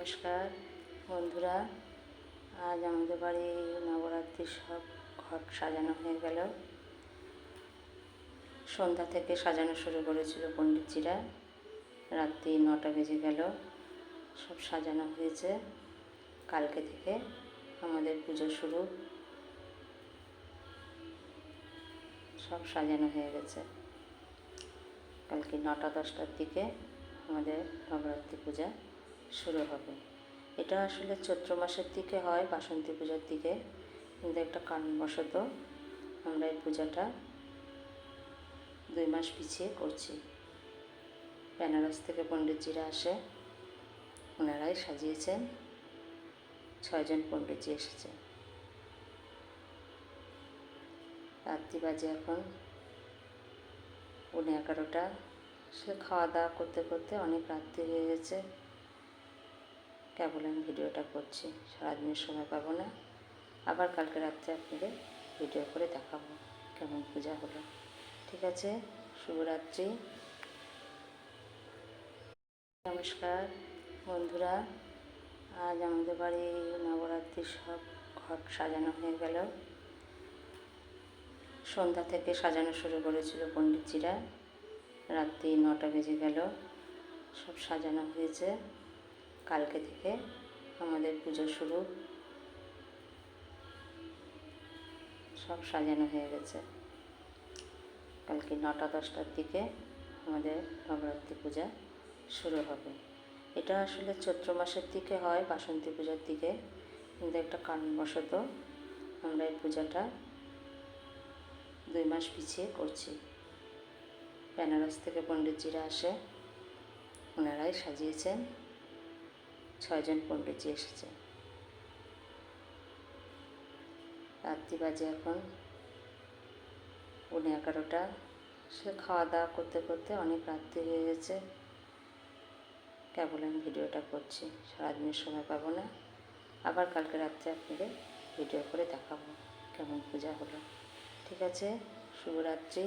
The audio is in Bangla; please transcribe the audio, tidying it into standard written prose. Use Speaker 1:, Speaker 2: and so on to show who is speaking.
Speaker 1: নমস্কার বন্ধুরা, আজ আমাদের বাড়ি নবরাত্রির সব ঘট সাজানো হয়ে গেল। সন্ধ্যা থেকে সাজানো শুরু করেছিল পণ্ডিতজিরা, রাত্রি 9টা বেজে গেল। সব সাজানো হয়েছে। কালকে থেকে আমাদের পুজো শুরু। সব সাজানো হয়ে গেছে। কালকে 9টা-10টার দিকে আমাদের নবরাত্রি পূজা শুরু হবে। এটা আসলে চৈত্র মাসের দিকে হয়, বাসন্তী পূজার দিকে, কিন্তু একটা কারণবশত আমরা এই পূজাটা 2 মাস পিছিয়ে করছি। বেনারস থেকে পণ্ডিতজিরা আসে, ওনারাই সাজিয়েছেন। 6 জন পণ্ডিতজি এসেছে। রাত্রি বাজে এখন 11:30। সে খাওয়া দাওয়া করতে করতে অনেক রাত্রি হয়ে গেছে। কেবল আমি ভিডিওটা করছি, সারাদিনের সময় পাবো না। আবার কালকে রাত্রে আপনাদের ভিডিও করে দেখাবো কেমন পূজা হলো। ঠিক আছে, শুভরাত্রি। নমস্কার বন্ধুরা, আজ আমাদের বাড়ি নবরাত্রির সব ঘট সাজানো হয়ে গেল। সন্ধ্যা থেকে সাজানো শুরু করেছিল পণ্ডিতজিরা, রাত্রি 9টা বেজে গেল। সব সাজানো হয়েছে। কালকে থেকে আমাদের পুজো শুরু। সব সাজানো হয়ে গেছে। কালকে 9টা-10টার দিকে আমাদের নবরাত্রি পূজা শুরু হবে। এটা আসলে চৈত্র মাসের দিকে হয়, বাসন্তী পূজার দিকে, কিন্তু একটা কারণবশত আমরা এই পূজাটা 2 মাস পিছিয়ে করছি। বেনারস থেকে পণ্ডিতজিরা আসে, ওনারাই সাজিয়েছেন। 6 জন পণ্ডিতজি এসেছে। রাত্রি বাজে এখন 11:30। সে খাওয়া দাওয়া করতে করতে অনেক রাত্রি হয়ে গেছে। কেবল আমি ভিডিওটা করছি, সারাদিনের সময় পাবো না। আবার কালকে রাত্রে আপনাদের ভিডিও করে দেখাবো কেমন পূজা হলো। ঠিক আছে, শুভরাত্রি।